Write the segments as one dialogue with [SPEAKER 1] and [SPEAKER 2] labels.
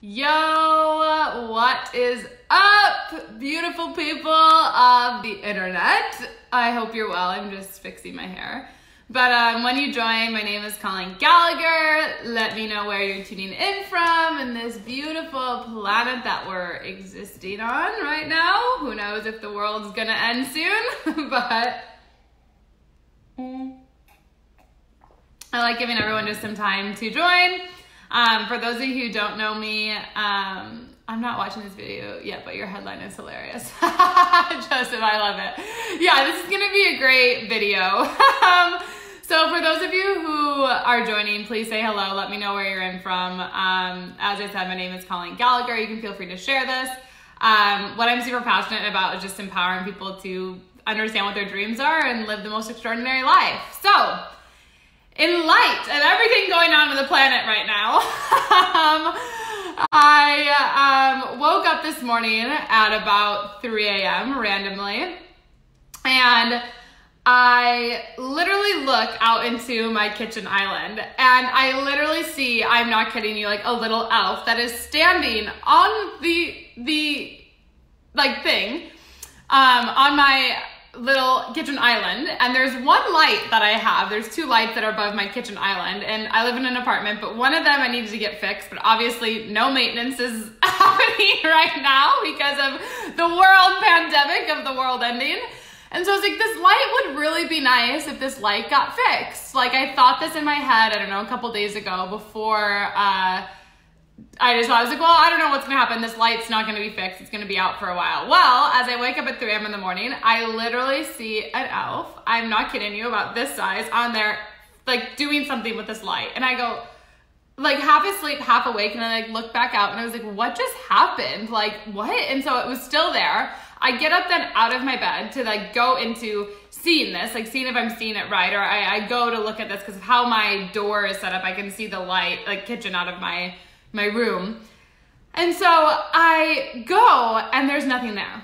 [SPEAKER 1] Yo, what is up, beautiful people of the internet? I hope you're well. I'm just fixing my hair. But when you join, my name is Colleen Gallagher. Let me know where you're tuning in from in this beautiful planet that we're existing on right now. Who knows if the world's gonna end soon, but I like giving everyone just some time to join. For those of you who don't know me, I'm not watching this video yet, but your headline is hilarious. Joseph, I love it. Yeah, this is gonna be a great video. So for those of you who are joining, please say hello. Let me know where you're in from. As I said, my name is Colleen Gallagher. You can feel free to share this. What I'm super passionate about is just empowering people to understand what their dreams are and live the most extraordinary life. So, in light of everything going on in the planet right now, I woke up this morning at about 3 a.m. randomly, and I literally look out into my kitchen island, and I literally see, I'm not kidding you, like a little elf that is standing on the like thing, on my little kitchen island, and there's one light that I have. There's two lights that are above my kitchen island, and I live in an apartment, but one of them I needed to get fixed, but obviously no maintenance is happening right now because of the world pandemic, of the world ending. And so I was like, this light would really be nice if this light got fixed. Like, I thought this in my head, I don't know, a couple days ago before I was like, well, I don't know what's gonna happen. This light's not gonna be fixed. It's gonna be out for a while. Well, as I wake up at 3 a.m. in the morning, I literally see an elf, I'm not kidding you, about this size, on there, like doing something with this light. And I go, like half asleep, half awake, and I like look back out and I was like, what just happened? Like, what? And so it was still there. I get up then out of my bed to like go into seeing this, like seeing if I'm seeing it right, or I go to look at this because of how my door is set up. I can see the light, like kitchen, out of my room. And so I go and there's nothing there.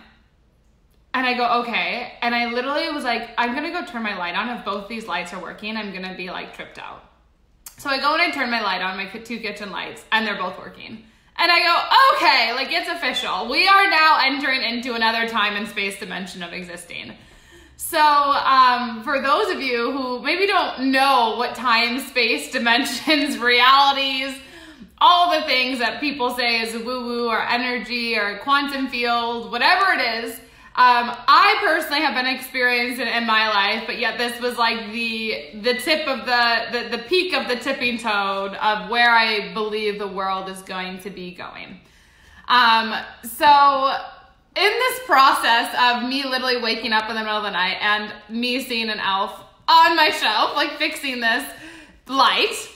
[SPEAKER 1] And I go, okay. And I literally was like, I'm gonna go turn my light on. If both these lights are working, I'm gonna be like tripped out. So I go and I turn my light on, my two kitchen lights, and they're both working. And I go, okay, like it's official. We are now entering into another time and space dimension of existing. So for those of you who maybe don't know what time, space, dimensions, realities, all the things that people say is woo-woo or energy or quantum field, whatever it is, I personally have been experiencing it in my life, but yet this was like the tip of the peak of the tipping toad of where I believe the world is going to be going. So in this process of me literally waking up in the middle of the night and me seeing an elf on my shelf, like fixing this light,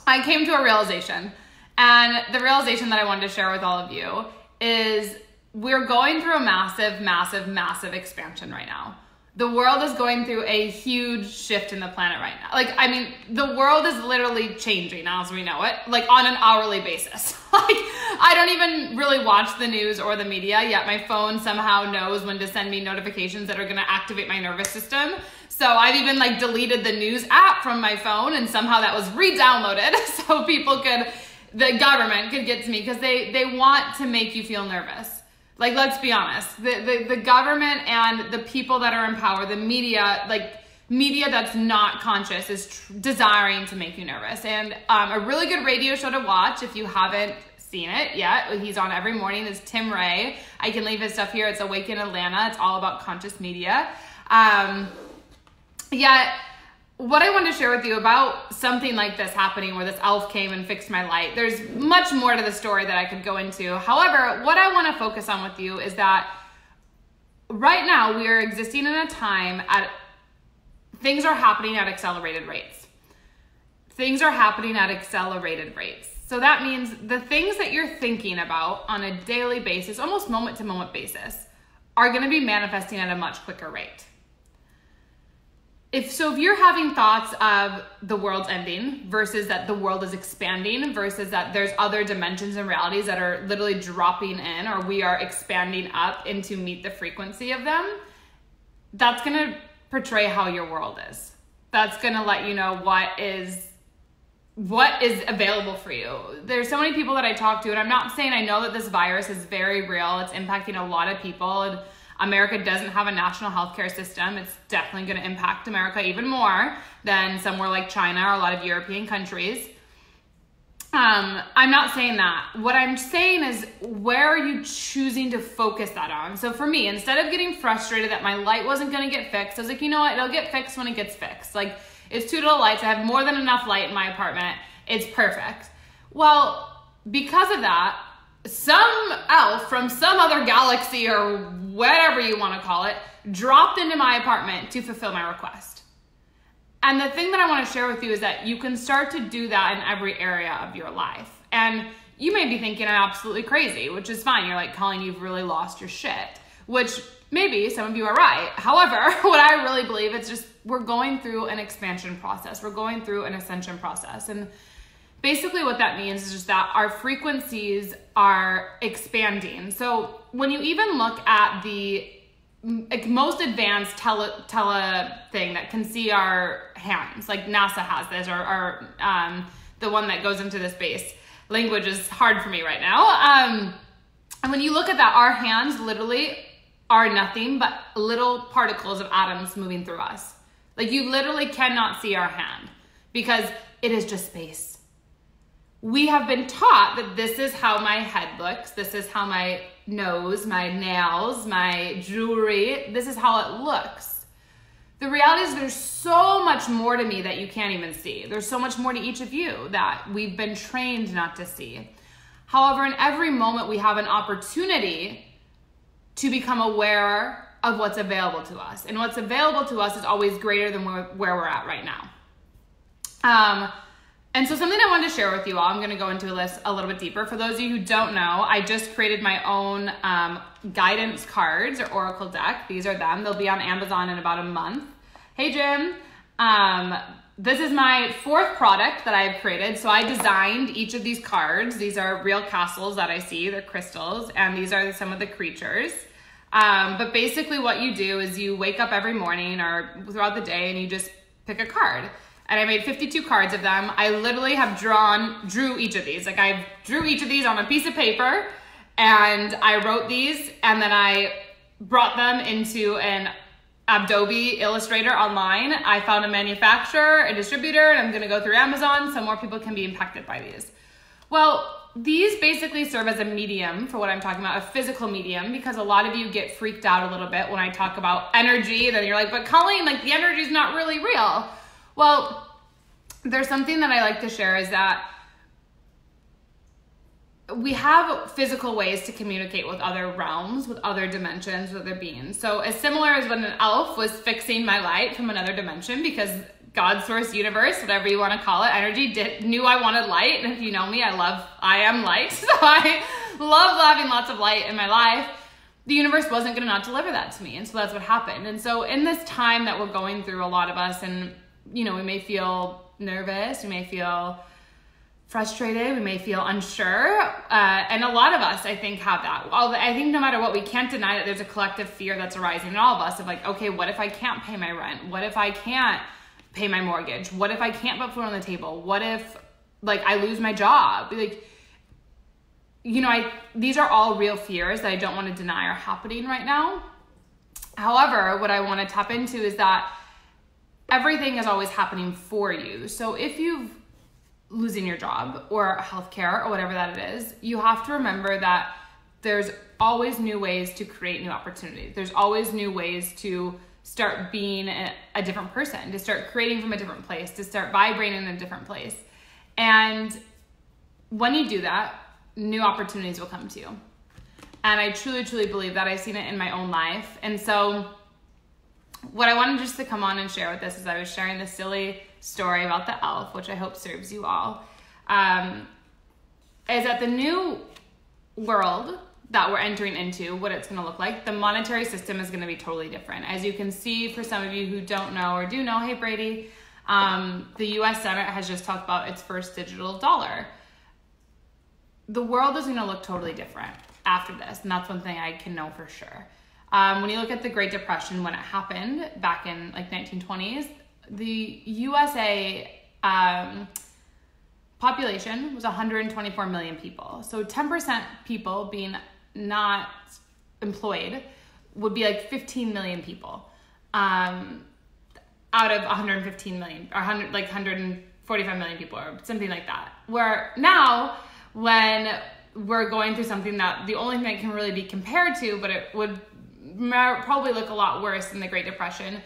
[SPEAKER 1] I came to a realization. And the realization that I wanted to share with all of you is we're going through a massive, massive, massive expansion right now. The world is going through a huge shift in the planet right now. Like, I mean, the world is literally changing as we know it, like on an hourly basis. Like, I don't even really watch the news or the media, yet my phone somehow knows when to send me notifications that are gonna activate my nervous system. So I've even like deleted the news app from my phone, and somehow that was re-downloaded so people the government could get to me, because they want to make you feel nervous. Like, let's be honest, the government and the people that are in power, the media, like media that's not conscious, is desiring to make you nervous. And a really good radio show to watch, if you haven't seen it yet, he's on every morning, is Tim Ray. I can leave his stuff here. It's Awaken Atlanta. It's all about conscious media. Yeah, what I wanted to share with you about something like this happening, where this elf came and fixed my light, there's much more to the story that I could go into. However, what I want to focus on with you is that right now we are existing in a time things are happening at accelerated rates. Things are happening at accelerated rates. So that means the things that you're thinking about on a daily basis, almost moment to moment basis, are going to be manifesting at a much quicker rate. If you're having thoughts of the world's ending versus that the world is expanding versus that there's other dimensions and realities that are literally dropping in, or we are expanding up into meet the frequency of them, that's going to portray how your world is. That's going to let you know what is what is available for you. There's so many people that I talk to, and I'm not saying I know that this virus is very real. It's impacting a lot of people. And America doesn't have a national healthcare system. It's definitely going to impact America even more than somewhere like China or a lot of European countries. I'm not saying that. What I'm saying is, where are you choosing to focus that on? So for me, instead of getting frustrated that my light wasn't going to get fixed, I was like, you know what? It'll get fixed when it gets fixed. Like, it's 2 little lights. I have more than enough light in my apartment. It's perfect. Well, because of that, some elf from some other galaxy or whatever you want to call it dropped into my apartment to fulfill my request. And the thing that I want to share with you is that you can start to do that in every area of your life. And you may be thinking I'm absolutely crazy, which is fine. You're like, Colleen, you've really lost your shit, which maybe some of you are right. However, what I really believe, it's just we're going through an expansion process. We're going through an ascension process. And basically what that means is just that our frequencies are expanding. So when you even look at the most advanced tele thing that can see our hands, like NASA has this, or the one that goes into the space. Language is hard for me right now. And when you look at that, our hands literally are nothing but little particles of atoms moving through us. Like, you literally cannot see our hand because it is just space. We have been taught that this is how my head looks. This is how my nose, my nails, my jewelry, this is how it looks. The reality is there's so much more to me that you can't even see. There's so much more to each of you that we've been trained not to see. However, in every moment we have an opportunity to become aware of what's available to us. And what's available to us is always greater than where we're at right now. And so something I wanted to share with you all, I'm going to go into this a little bit deeper. For those of you who don't know, I just created my own guidance cards or oracle deck. These are them. They'll be on Amazon in about a month. Hey, Jim. This is my 4th product that I've created. So I designed each of these cards. These are real castles that I see. They're crystals. And these are some of the creatures. But basically what you do is you wake up every morning or throughout the day and you just pick a card. And I made 52 cards of them. I literally have drew each of these. Like, I drew each of these on a piece of paper and I wrote these, and then I brought them into an Adobe Illustrator online. I found a manufacturer, a distributor, and I'm gonna go through Amazon so more people can be impacted by these. Well, these basically serve as a medium for what I'm talking about, a physical medium, because a lot of you get freaked out a little bit when I talk about energy. Then you're like, but Colleen, like, the energy is not really real. Well, there's something that I like to share is that we have physical ways to communicate with other realms, with other dimensions, with other beings. So as similar as when an elf was fixing my light from another dimension, because God, source, universe, whatever you want to call it, energy knew I wanted light. And if you know me, I am light. So I love having lots of light in my life. The universe wasn't going to not deliver that to me. And so that's what happened. And so in this time that we're going through, a lot of us, and we may feel nervous, we may feel frustrated, we may feel unsure, and a lot of us, I think, have that. I think no matter what, we can't deny that there's a collective fear that's arising in all of us of like, okay, what if I can't pay my rent? What if I can't pay my mortgage? What if I can't put food on the table? What if, like, I lose my job? Like, these are all real fears that I don't want to deny are happening right now. However, what I want to tap into is that everything is always happening for you. So if you've losing your job or healthcare or whatever that it is, you have to remember that there's always new ways to create new opportunities. There's always new ways to start being a different person, to start creating from a different place, to start vibrating in a different place. And when you do that, new opportunities will come to you. And I truly, truly believe that. I've seen it in my own life. And so what I wanted just to come on and share with this is I was sharing this silly story about the elf, which I hope serves you all, is that the new world that we're entering into, what it's going to look like, the monetary system is going to be totally different. As you can see, for some of you who don't know or do know, hey Brady, the US Senate has just talked about its first digital dollar. The world is going to look totally different after this, and that's one thing I can know for sure. When you look at the Great Depression, when it happened back in like 1920s, the USA population was 124 million people. So 10% people being not employed would be like 15 million people out of 115 million, or 145 million people, or something like that. Where now, when we're going through something that the only thing that can really be compared to, but it would probably look a lot worse than the Great Depression,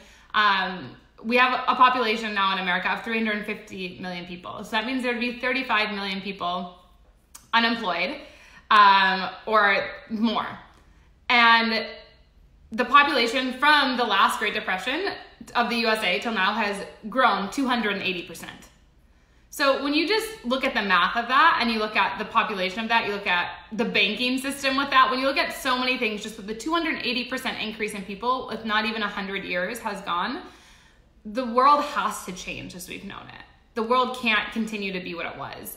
[SPEAKER 1] we have a population now in America of 350 million people. So that means there'd be 35 million people unemployed, or more. And the population from the last Great Depression of the USA till now has grown 280%. So when you just look at the math of that, and you look at the population of that, you look at the banking system with that, when you look at so many things, just with the 280% increase in people with not even 100 years has gone, the world has to change as we've known it. The world can't continue to be what it was.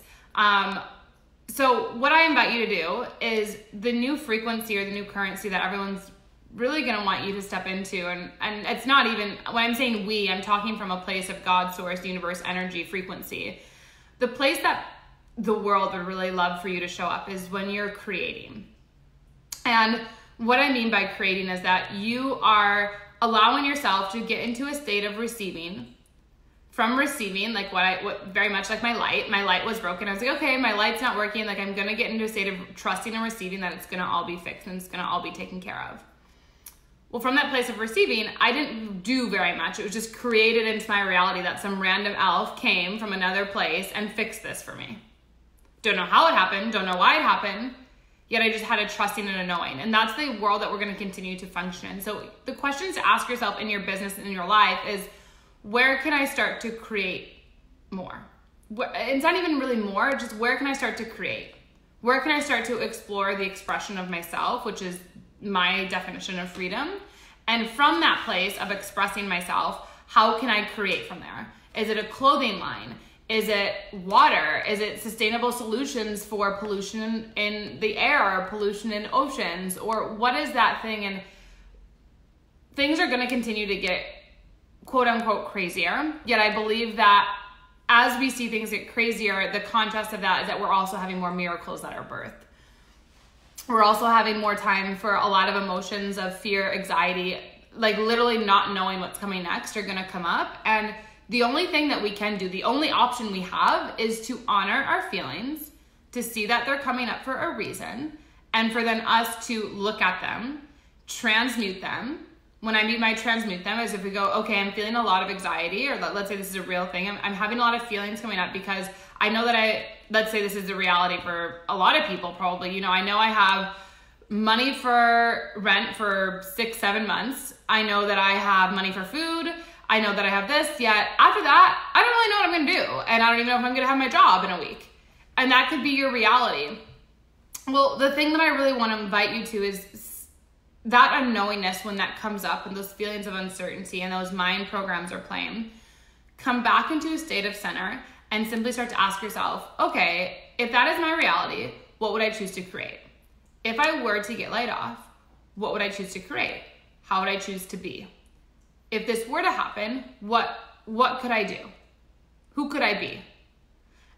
[SPEAKER 1] So what I invite you to do is the new frequency or the new currency that everyone's really going to want you to step into. And it's not even, when I'm saying we, I'm talking from a place of God, source, universe, energy, frequency. The place that the world would really love for you to show up is when you're creating. And what I mean by creating is that you are allowing yourself to get into a state of receiving. From receiving, like what very much like my light was broken. I was like, okay, my light's not working. Like, I'm going to get into a state of trusting and receiving that it's going to all be fixed and it's going to all be taken care of. Well, from that place of receiving, I didn't do very much. It was just created into my reality that some random elf came from another place and fixed this for me. Don't know how it happened, don't know why it happened, yet I just had a trusting and a knowing. And that's the world that we're going to continue to function in. So the questions to ask yourself in your business and in your life is, where can I start to create more? It's not even really more, just where can I start to create? Where can I start to explore the expression of myself, which is my definition of freedom? And from that place of expressing myself, how can I create from there? Is it a clothing line? Is it water? Is it sustainable solutions for pollution in the air, or pollution in oceans? Or what is that thing? And things are going to continue to get quote unquote crazier. Yet I believe that as we see things get crazier, the contrast of that is that we're also having more miracles that are birthed. We're also having more time for a lot of emotions of fear, anxiety, like literally not knowing what's coming next are going to come up. And the only thing that we can do, the only option we have, is to honor our feelings, to see that they're coming up for a reason, and for then us to look at them, transmute them. When I mean by transmute them is if we go, okay, I'm feeling a lot of anxiety, or let's say this is a real thing. I'm having a lot of feelings coming up because I know that let's say this is the reality for a lot of people probably. You know, I know I have money for rent for 6-7 months. I know that I have money for food. I know that I have this, yet after that, I don't really know what I'm going to do. And I don't even know if I'm going to have my job in a week. And that could be your reality. Well, the thing that I really want to invite you to is that unknowingness when that comes up and those feelings of uncertainty and those mind programs are playing. Come back into a state of center and simply start to ask yourself, okay, if that is my reality, what would I choose to create? If I were to get laid off, what would I choose to create? How would I choose to be? If this were to happen, what could I do? Who could I be?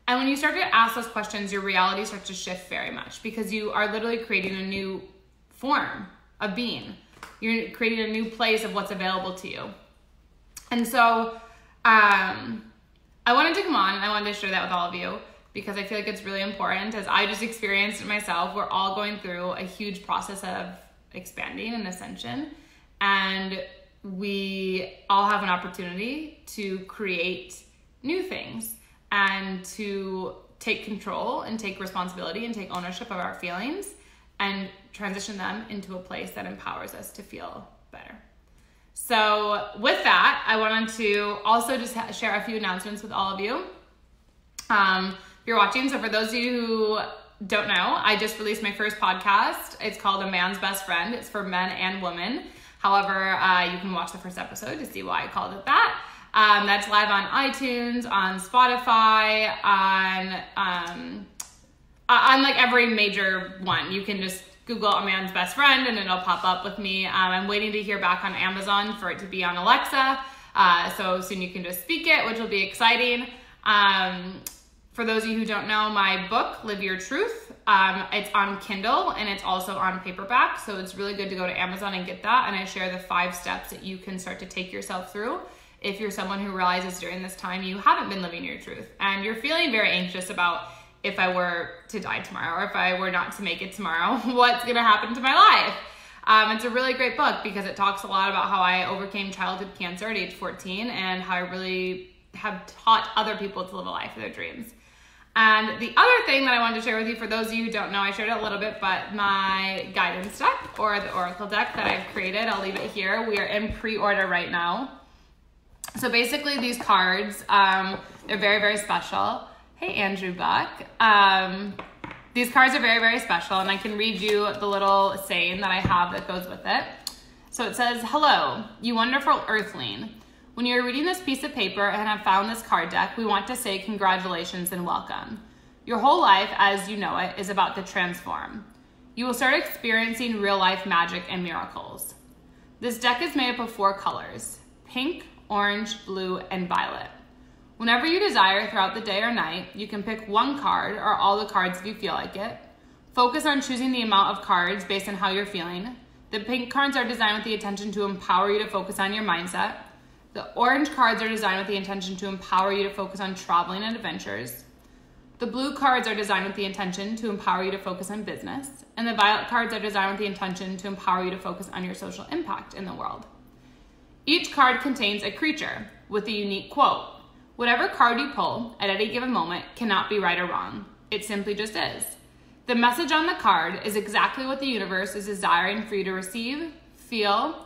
[SPEAKER 1] And when you start to ask those questions, your reality starts to shift very much because you are literally creating a new form of being. You're creating a new place of what's available to you. And so I wanted to come on and I wanted to share that with all of you because I feel like it's really important. As I just experienced it myself, we're all going through a huge process of expanding and ascension. And we all have an opportunity to create new things and to take control and take responsibility and take ownership of our feelings and transition them into a place that empowers us to feel better. So with that, I wanted to also just share a few announcements with all of you. If you're watching, so for those of you who don't know, I just released my first podcast. It's called A Man's Best Friend. It's for men and women. However, you can watch the first episode to see why I called it that. That's live on iTunes, on Spotify, on like every major one. You can just Google A Man's Best Friend and it'll pop up with me. I'm waiting to hear back on Amazon for it to be on Alexa. So soon you can just speak it, which will be exciting. For those of you who don't know, my book, Live Your Truth, it's on Kindle and it's also on paperback. So it's really good to go to Amazon and get that. And I share the 5 steps that you can start to take yourself through if you're someone who realizes during this time you haven't been living your truth and you're feeling very anxious about if I were to die tomorrow or if I were not to make it tomorrow, what's gonna happen to my life? It's a really great book because it talks a lot about how I overcame childhood cancer at age 14 and how I really have taught other people to live a life of their dreams. And the other thing that I wanted to share with you, for those of you who don't know, I shared it a little bit, but my guidance deck or the Oracle deck that I've created, I'll leave it here. We are in pre-order right now. So basically these cards, they're very, very special. Hey, Andrew Buck. These cards are very, very special, and I can read you the little saying that I have that goes with it. So it says, hello, you wonderful earthling. When you're reading this piece of paper and have found this card deck, we want to say congratulations and welcome. Your whole life, as you know it, is about to transform. You will start experiencing real life magic and miracles. This deck is made up of 4 colors, pink, orange, blue, and violet. Whenever you desire throughout the day or night, you can pick 1 card or all the cards if you feel like it. Focus on choosing the amount of cards based on how you're feeling. The pink cards are designed with the intention to empower you to focus on your mindset. The orange cards are designed with the intention to empower you to focus on traveling and adventures. The blue cards are designed with the intention to empower you to focus on business. And the violet cards are designed with the intention to empower you to focus on your social impact in the world. Each card contains a creature with a unique quote. Whatever card you pull at any given moment cannot be right or wrong. It simply just is. The message on the card is exactly what the universe is desiring for you to receive, feel,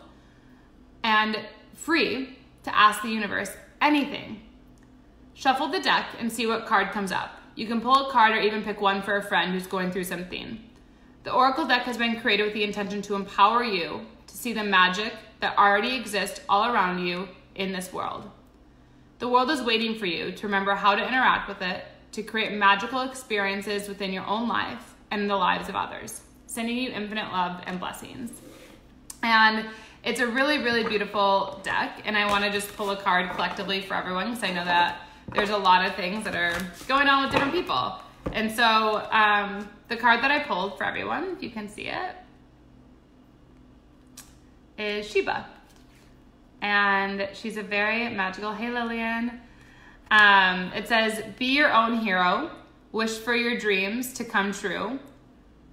[SPEAKER 1] and free to ask the universe anything. Shuffle the deck and see what card comes up. You can pull a card or even pick one for a friend who's going through something. The Oracle deck has been created with the intention to empower you to see the magic that already exists all around you in this world. The world is waiting for you to remember how to interact with it, to create magical experiences within your own life and the lives of others. Sending you infinite love and blessings. And it's a really, really beautiful deck, and I want to just pull a card collectively for everyone because I know that there's a lot of things that are going on with different people. And so the card that I pulled for everyone, if you can see it, is Sheba. And she's a very magical, hey Lillian. It says, be your own hero, wish for your dreams to come true,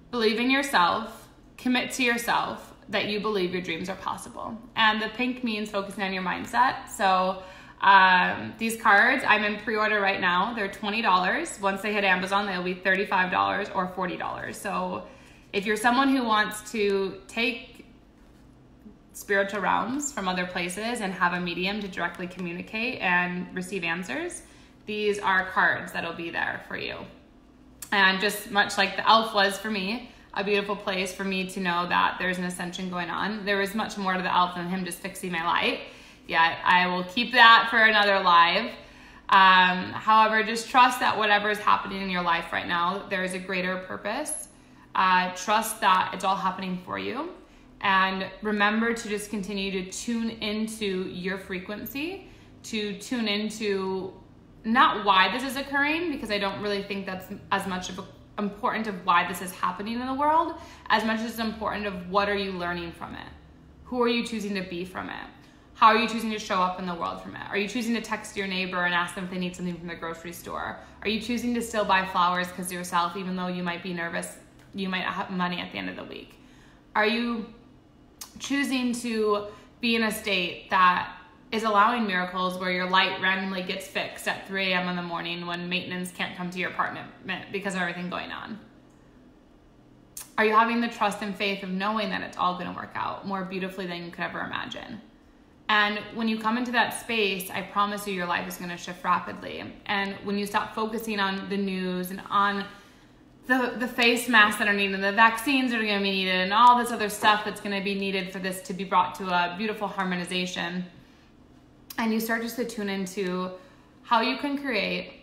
[SPEAKER 1] believe in yourself, commit to yourself that you believe your dreams are possible. And the pink means focusing on your mindset. So these cards, I'm in pre-order right now. They're $20. Once they hit Amazon, they'll be $35 or $40. So if you're someone who wants to take spiritual realms from other places and have a medium to directly communicate and receive answers, these are cards that'll be there for you. And just much like the elf was for me, a beautiful place for me to know that there's an ascension going on. There is much more to the elf than him just fixing my light. Yeah, I will keep that for another live. However, just trust that whatever is happening in your life right now, there is a greater purpose. Trust that it's all happening for you. And remember to just continue to tune into your frequency, to tune into not why this is occurring, because I don't really think that's as much of important of why this is happening in the world, as much as it's important of what are you learning from it? Who are you choosing to be from it? How are you choosing to show up in the world from it? Are you choosing to text your neighbor and ask them if they need something from the grocery store? Are you choosing to still buy flowers because yourself, even though you might be nervous, you might not have money at the end of the week? Are you choosing to be in a state that is allowing miracles where your light randomly gets fixed at 3 a.m. in the morning when maintenance can't come to your apartment because of everything going on? Are you having the trust and faith of knowing that it's all going to work out more beautifully than you could ever imagine? And when you come into that space, I promise you your life is going to shift rapidly. And when you stop focusing on the news and on the face masks that are needed, and the vaccines that are going to be needed, and all this other stuff that's going to be needed for this to be brought to a beautiful harmonization, and you start just to tune into how you can create,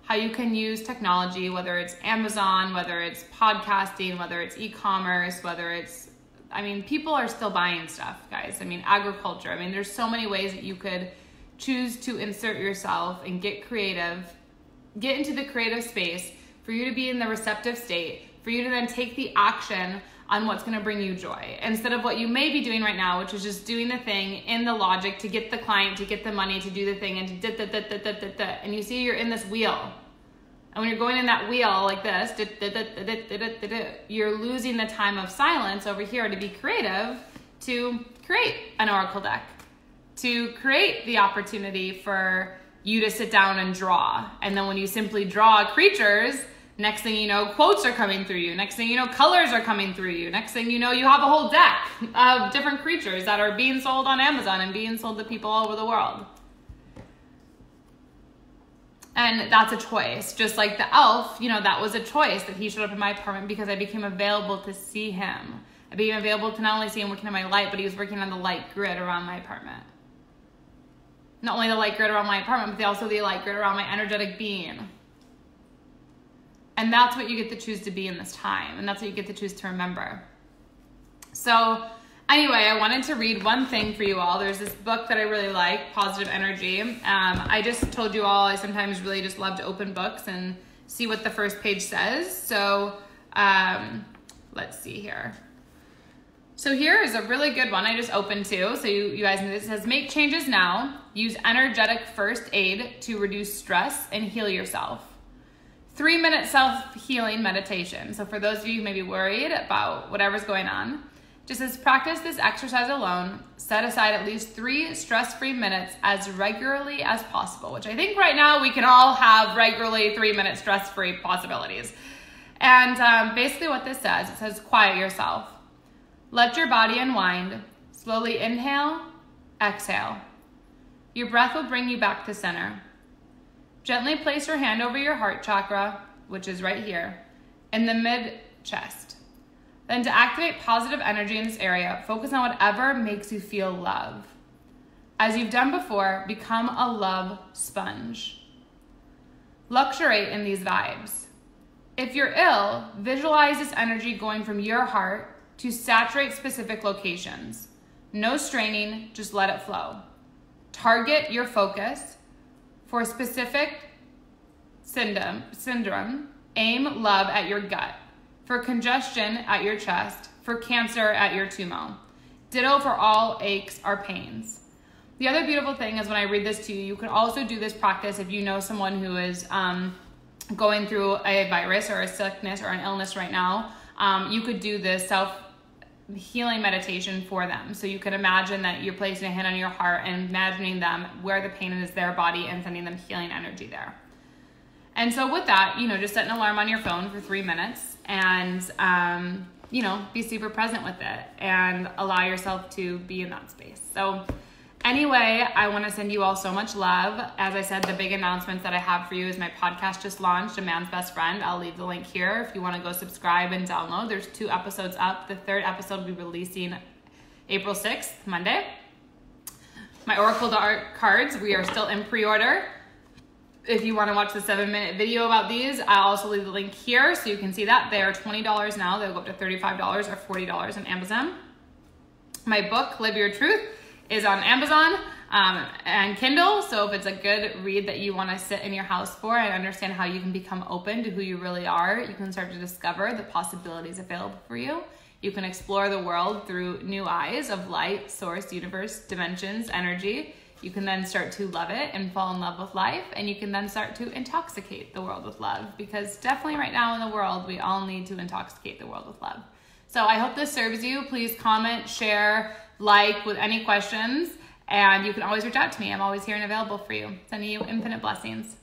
[SPEAKER 1] how you can use technology, whether it's Amazon, whether it's podcasting, whether it's e-commerce, whether it's, I mean, people are still buying stuff, guys. I mean, agriculture. I mean, there's so many ways that you could choose to insert yourself and get creative get into the creative space, for you to be in the receptive state, for you to then take the action on what's going to bring you joy, instead of what you may be doing right now, which is just doing the thing in the logic to get the client, to get the money, to do the thing, and to and you see you're in this wheel. And when you're going in that wheel like this, you're losing the time of silence over here to be creative, to create an oracle deck, to create the opportunity for you to sit down and draw. And then when you simply draw creatures, next thing you know, quotes are coming through you. Next thing you know, colors are coming through you. Next thing you know, you have a whole deck of different creatures that are being sold on Amazon and being sold to people all over the world. And that's a choice. Just like the elf, that was a choice that he showed up in my apartment because I became available to see him. I became available to not only see him working on my light, but he was working on the light grid around my apartment. Not only the light grid around my apartment, but also the light grid around my energetic being. And that's what you get to choose to be in this time. And that's what you get to choose to remember. So anyway, I wanted to read one thing for you all. There's this book that I really like, Positive Energy. I just told you all I sometimes really just love to open books and see what the first page says. So let's see here. So here is a really good one I just opened to. So you guys know this. It says, make changes now. Use energetic first aid to reduce stress and heal yourself. 3-minute self-healing meditation. So for those of you who may be worried about whatever's going on, just says practice this exercise alone. Set aside at least 3 stress-free minutes as regularly as possible, which I think right now we can all have regularly 3-minute stress-free possibilities. And basically what this says, it says quiet yourself. Let your body unwind. Slowly inhale, exhale. Your breath will bring you back to center. Gently place your hand over your heart chakra, which is right here, in the mid-chest. Then to activate positive energy in this area, focus on whatever makes you feel love. As you've done before, become a love sponge. Luxuriate in these vibes. If you're ill, visualize this energy going from your heart to saturate specific locations. No straining, just let it flow. Target your focus. For specific syndrome, aim love at your gut. For congestion, at your chest. For cancer, at your tumor. Ditto for all aches or pains. The other beautiful thing is when I read this to you, you can also do this practice if you know someone who is going through a virus or a sickness or an illness right now. You could do this self-healing meditation for them. So you could imagine that you're placing a hand on your heart and imagining them where the pain is their body and sending them healing energy there. And so with that, just set an alarm on your phone for 3 minutes and, be super present with it and allow yourself to be in that space. So anyway, I want to send you all so much love. As I said, the big announcements that I have for you is my podcast just launched, A Man's Best Friend. I'll leave the link here if you want to go subscribe and download. There's 2 episodes up. The 3rd episode will be releasing April 6th, Monday. My Oracle cards, we are still in pre-order. If you want to watch the 7-minute video about these, I'll also leave the link here so you can see that. They are $20 now. They'll go up to $35 or $40 on Amazon. My book, Live Your Truth, is on Amazon and Kindle. So if it's a good read that you want to sit in your house for and understand how you can become open to who you really are, you can start to discover the possibilities available for you. You can explore the world through new eyes of light, source, universe, dimensions, energy. You can then start to love it and fall in love with life, and you can then start to intoxicate the world with love, because definitely right now in the world, we all need to intoxicate the world with love. So I hope this serves you. Please comment, share, like with any questions, and you can always reach out to me. I'm always here and available for you. Sending you infinite blessings.